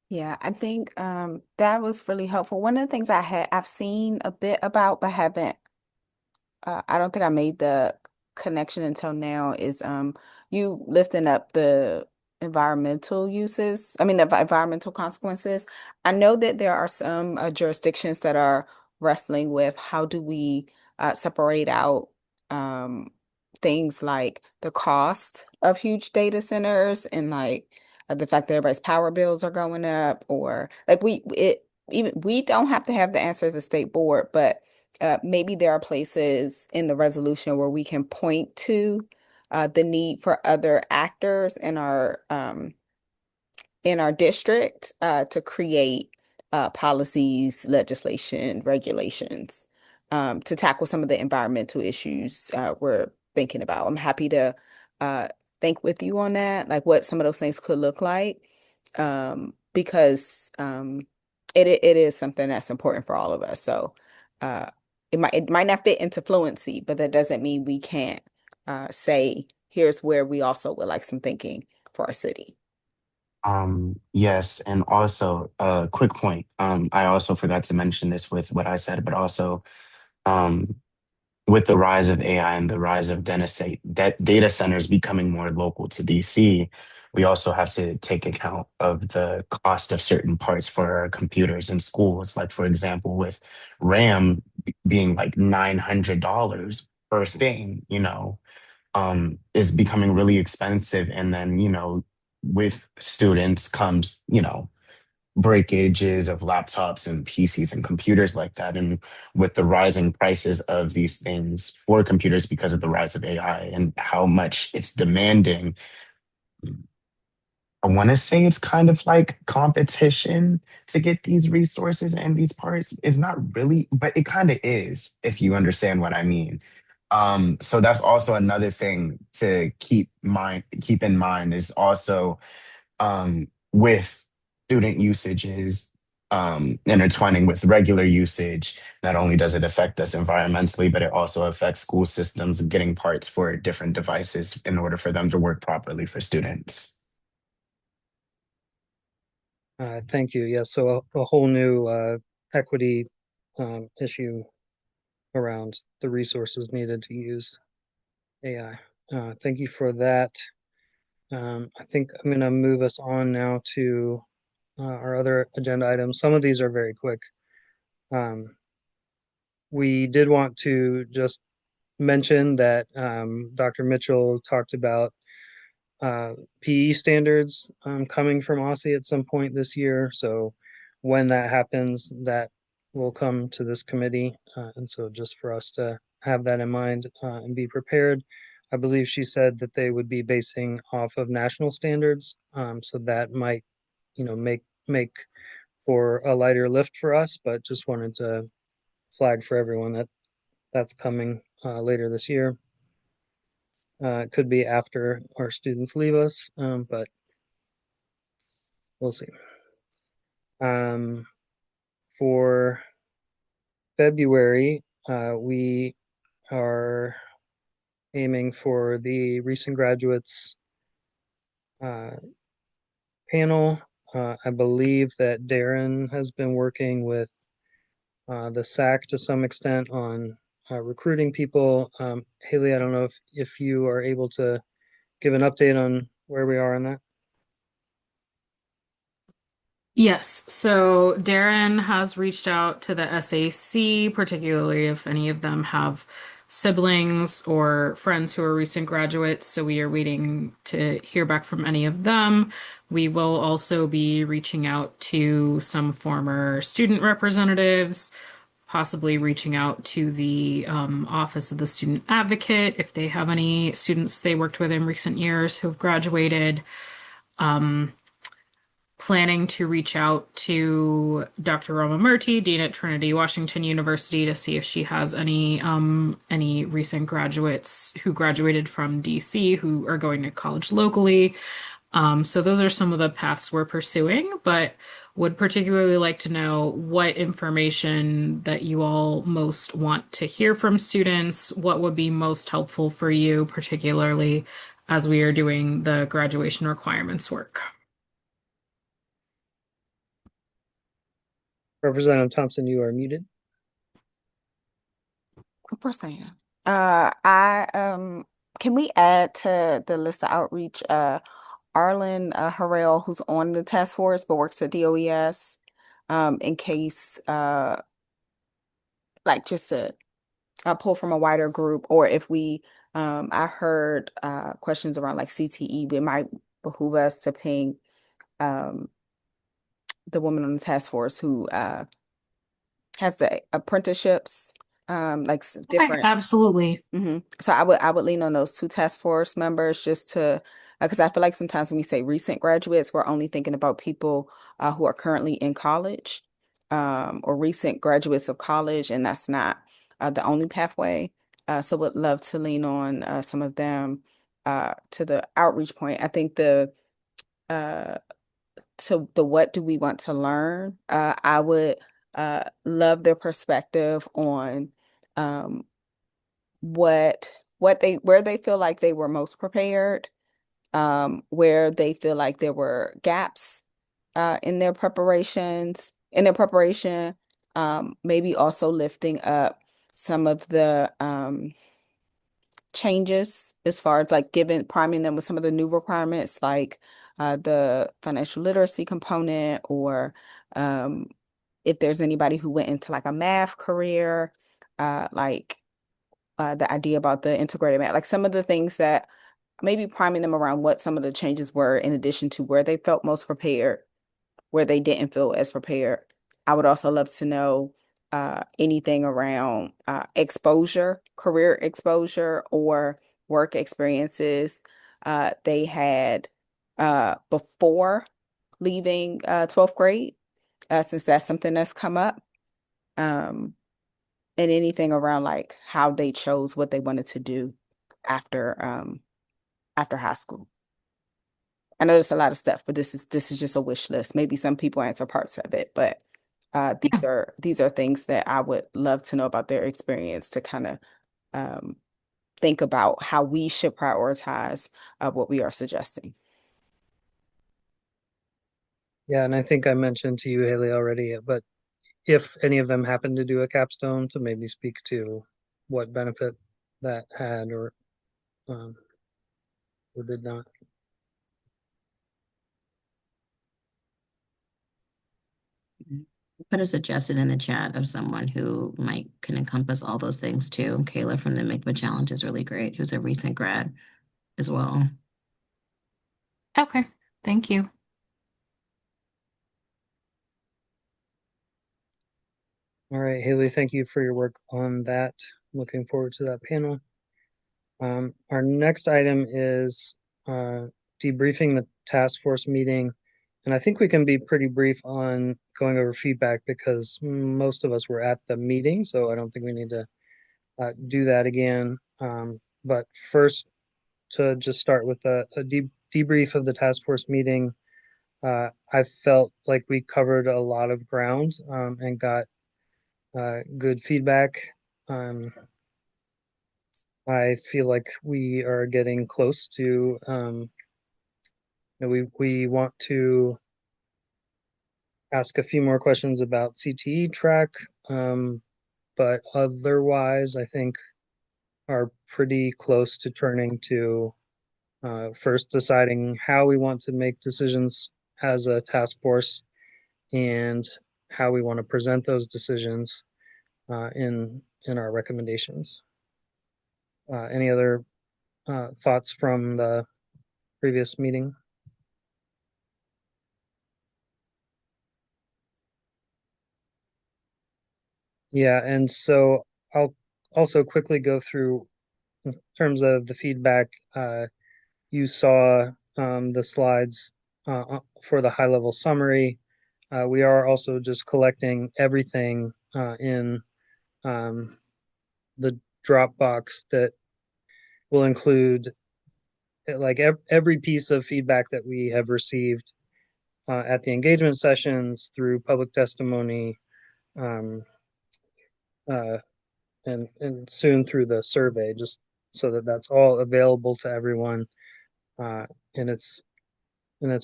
Yeah, I think that was really helpful. One of the things I've seen a bit about but haven't I don't think I made the connection until now is you lifting up the environmental uses, I mean the environmental consequences. I know that there are some jurisdictions that are wrestling with how do we separate out um things like the cost of huge data centers and like the fact that everybody's power bills are going up, or like even we don't have to have the answer as a state board, but maybe there are places in the resolution where we can point to the need for other actors in our district to create policies, legislation, regulations to tackle some of the environmental issues we're thinking about. I'm happy to uh, think with you on that, like what some of those things could look like, because it is something that's important for all of us. So it might not fit into fluency, but that doesn't mean we can't say here's where we also would like some thinking for our city. Yes, and also a quick point. I also forgot to mention this with what I said, but also um, with the rise of AI and the rise of data centers becoming more local to DC, we also have to take account of the cost of certain parts for our computers in schools. Like, for example, with RAM being like $900, per thing, is becoming really expensive. And then, with students comes, breakages of laptops and PCs and computers like that. And with the rising prices of these things for computers because of the rise of AI and how much it's demanding, I want to say it's kind of like competition to get these resources and these parts. It's not really, but it kind of is, if you understand what I mean. So that's also another thing to keep in mind is also with student usages intertwining with regular usage. Not only does it affect us environmentally, but it also affects school systems getting parts for different devices in order for them to work properly for students. Thank you. Yeah, so a whole new equity issue around the resources needed to use AI. Thank you for that. I think I'm going to move us on now to our other agenda items. Some of these are very quick. We did want to just mention that Dr. Mitchell talked about uh, PE standards coming from Aussie at some point this year. So when that happens, that will come to this committee. And so just for us to have that in mind and be prepared. I believe she said that they would be basing off of national standards. So that might, make for a lighter lift for us, but just wanted to flag for everyone that that's coming later this year. It could be after our students leave us, but we'll see. Um, for February, we are aiming for the recent graduates uh, panel. I believe that Darren has been working with the SAC to some extent on recruiting people. Haley, I don't know if you are able to give an update on where we are on that. Yes, so Darren has reached out to the SAC, particularly if any of them have siblings or friends who are recent graduates. So we are waiting to hear back from any of them. We will also be reaching out to some former student representatives, possibly reaching out to the Office of the Student Advocate if they have any students they worked with in recent years who have graduated. Planning to reach out to Dr. Roma Murty, Dean at Trinity Washington University, to see if she has any recent graduates who graduated from DC who are going to college locally. So those are some of the paths we're pursuing, but would particularly like to know what information that you all most want to hear from students, what would be most helpful for you, particularly as we are doing the graduation requirements work. Representative Thompson, you are muted. Of course I am. I can we add to the list of outreach Arlen Harrell, who's on the task force but works at DOES, in case like just to pull from a wider group, or if we I heard questions around like CTE, but it might behoove us to ping um the woman on the task force who has the apprenticeships, like Okay, different. absolutely. So I would lean on those two task force members just to because I feel like sometimes when we say recent graduates, we're only thinking about people who are currently in college, or recent graduates of college, and that's not the only pathway. So would love to lean on some of them to the outreach point. I think the uh, to the what do we want to learn? I would love their perspective on um, what they where they feel like they were most prepared, where they feel like there were gaps in their preparation, maybe also lifting up some of the changes as far as like giving priming them with some of the new requirements like the financial literacy component, or um, if there's anybody who went into like a math career, like the idea about the integrated math, like some of the things that maybe priming them around what some of the changes were in addition to where they felt most prepared, where they didn't feel as prepared. I would also love to know anything around exposure, career exposure, or work experiences they had before leaving 12th grade, since that's something that's come up. Um, and anything around like how they chose what they wanted to do after after high school. I know there's a lot of stuff, but this is just a wish list. Maybe some people answer parts of it, but Yeah. these are things that I would love to know about their experience to kind of um, think about how we should prioritize what we are suggesting. Yeah, and I think I mentioned to you, Haley, already, but if any of them happen to do a capstone, to maybe speak to what benefit that had um, or did not. Put a suggestion in the chat of someone who might can encompass all those things too. Kayla from the Mikva Challenge is really great, who's a recent grad as well. Okay. Thank you. All right, Haley, thank you for your work on that. Looking forward to that panel. Our next item is debriefing the task force meeting. And I think we can be pretty brief on going over feedback because most of us were at the meeting, so I don't think we need to do that again. But first, to just start with a debrief of the task force meeting, I felt like we covered a lot of ground and got good feedback. I feel like we are getting close to, we want to ask a few more questions about CTE track, but otherwise, I think are pretty close to turning to first deciding how we want to make decisions as a task force and how we want to present those decisions in our recommendations. Any other thoughts from the previous meeting? Yeah, and so I'll also quickly go through in terms of the feedback. You saw the slides for the high level summary. We are also just collecting everything in um, the Dropbox that will include like every piece of feedback that we have received at the engagement sessions through public testimony um, uh, and soon through the survey, just so that that's all available to everyone uh, in its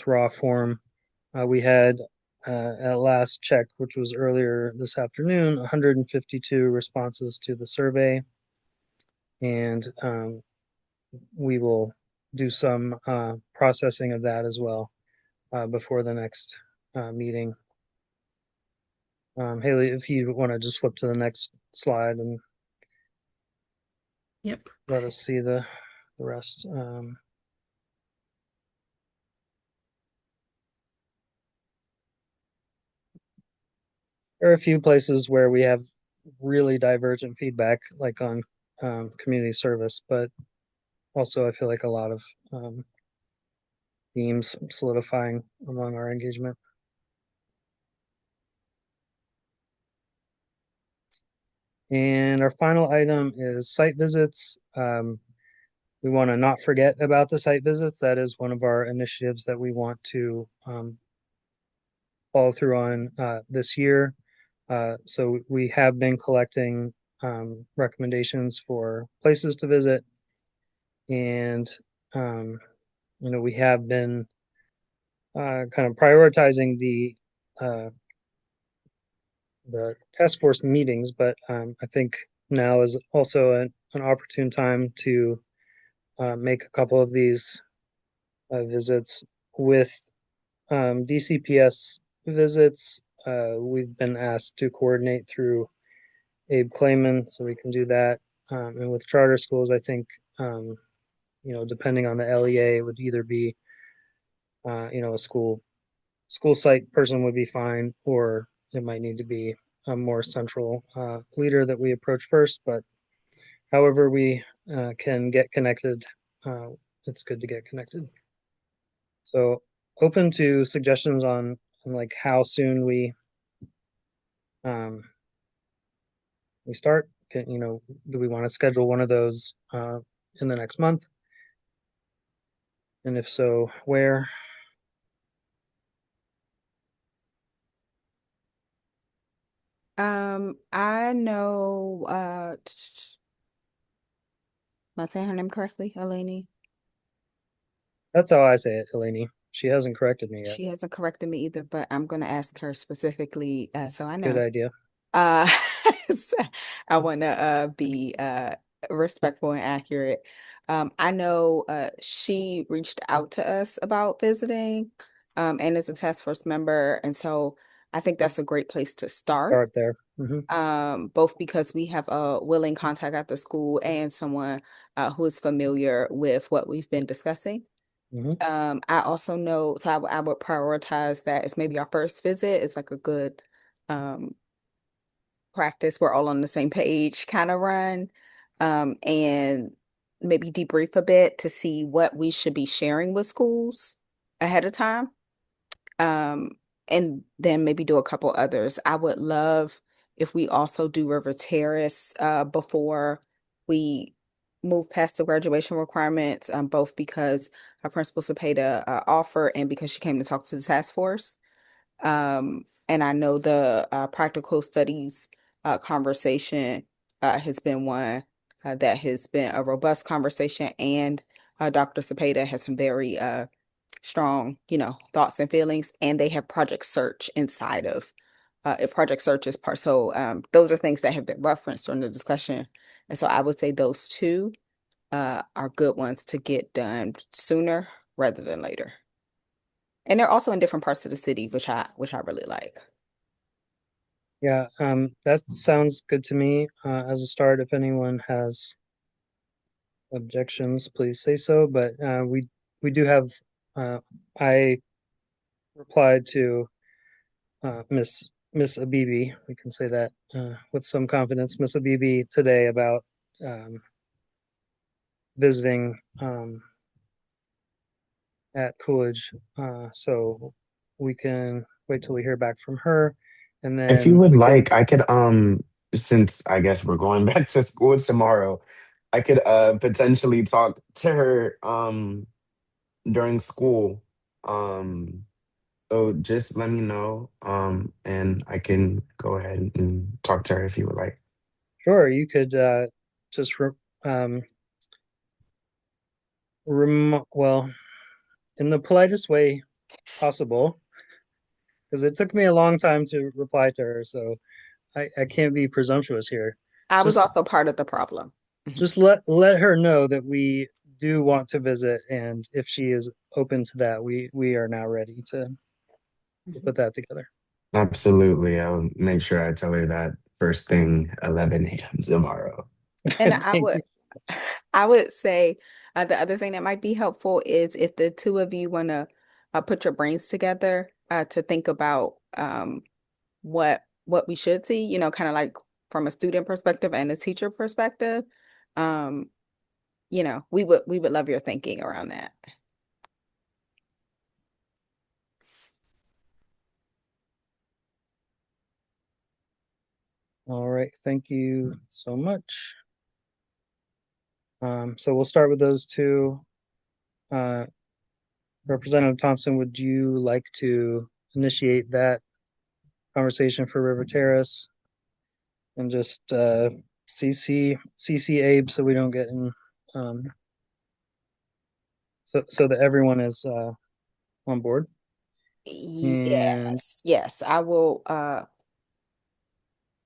raw form. We had at last check, which was earlier this afternoon, 152 responses to the survey, and we will do some processing of that as well before the next meeting. Haley, if you want to just flip to the next slide and Yep. let us see the rest. There are a few places where we have really divergent feedback, like on community service, but also I feel like a lot of themes solidifying among our engagement. And our final item is site visits. We want to not forget about the site visits. That is one of our initiatives that we want to follow through on this year. So we have been collecting recommendations for places to visit, and we have been kind of prioritizing the task force meetings, but I think now is also an opportune time to make a couple of these visits with DCPS visits. We've been asked to coordinate through Abe Clayman, so we can do that. And with charter schools, I think, depending on the LEA, it would either be, a school site person would be fine, or it might need to be a more central leader that we approach first. But however we can get connected, uh, it's good to get connected. So open to suggestions on like how soon um, we start. Do we want to schedule one of those in the next month? And if so, where? I know, am I saying her name correctly, Eleni? That's how I say it, Eleni. She hasn't corrected me yet. She hasn't corrected me either, but I'm going to ask her specifically, so I Good know. idea. Uh, I want to be respectful and accurate. I know she reached out to us about visiting, and is a task force member, and so I think that's a great place to start. Start there. Both because we have a willing contact at the school and someone who is familiar with what we've been discussing. Hmm. I also know, so I would prioritize that as maybe our first visit. It's like a good um, practice. We're all on the same page kind of run, and maybe debrief a bit to see what we should be sharing with schools ahead of time. Um, and then maybe do a couple others. I would love if we also do River Terrace before we move past the graduation requirements, both because our principal Cepeda offer and because she came to talk to the task force. And I know the practical studies conversation has been one that has been a robust conversation, and Dr. Cepeda has some very strong, thoughts and feelings, and they have Project Search inside of Project Search is part. So those are things that have been referenced during the discussion, and so I would say those two are good ones to get done sooner rather than later. And they're also in different parts of the city, which I really like. Yeah, that sounds good to me. As a start, if anyone has objections, please say so. But we do have. I replied to Miss Abibi. We can say that with some confidence, Miss Abibi today about um, visiting at Coolidge. So we can wait till we hear back from her, and If you then would we can. like, I could since I guess we're going back to school tomorrow, I could potentially talk to her during school. Um so just let me know and I can go ahead and talk to her if you would like. Sure, you could just um, well, in the politest way possible, because it took me a long time to reply to her, so I can't be presumptuous here. I was Just also part of the problem. Mhm. just let her know that we do want to visit, and if she is open to that, we are now ready to Mhm. put that together. Absolutely. I'll make sure I tell her that first thing 11 a.m. tomorrow. And I Thank would, you. I would say the other thing that might be helpful is if the two of you want to put your brains together to think about what we should see, kind of like from a student perspective and a teacher perspective. Um, we would love your thinking around that. All right, thank you so much. So we'll start with those two. Uh, Representative Thompson, would you like to initiate that conversation for River Terrace and just CC Abe so we don't get in, um, so that everyone is on board? And Yes, I will.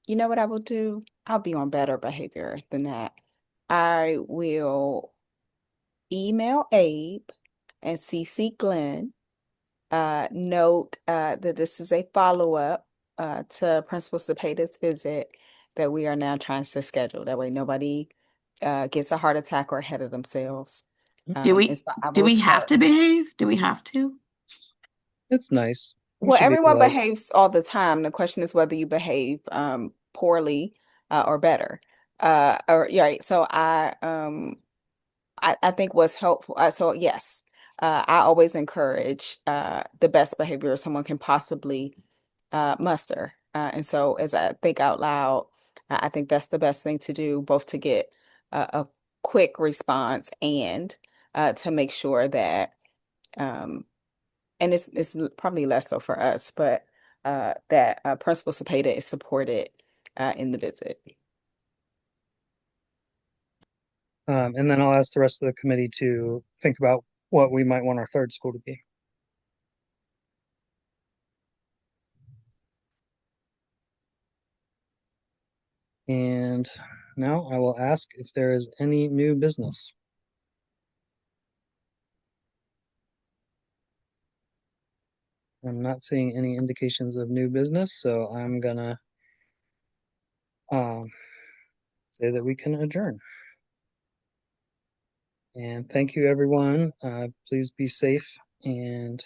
You know what I will do? I'll be on better behavior than that. I will email Abe and CC Glenn. Note that this is a follow-up to Principal Cepeda's visit that we are now trying to schedule. That way nobody gets a heart attack or ahead of themselves. Do And we so I do will we have start. to behave? Do we have to? It's nice. We Well, should be everyone polite. behaves all the time. The question is whether you behave poorly or better. Or yeah, right. So I think what's helpful. So yes, I always encourage the best behavior someone can possibly muster. And so as I think out loud, I think that's the best thing to do, both to get a quick response and to make sure that um, and it's probably less so for us, but that Principal Cepeda is supported in the visit. And then I'll ask the rest of the committee to think about what we might want our third school to be. And now I will ask if there is any new business. I'm not seeing any indications of new business, so I'm gonna say that we can adjourn. And thank you, everyone. Please be safe, and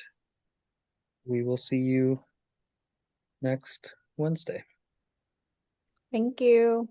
we will see you next Wednesday. Thank you.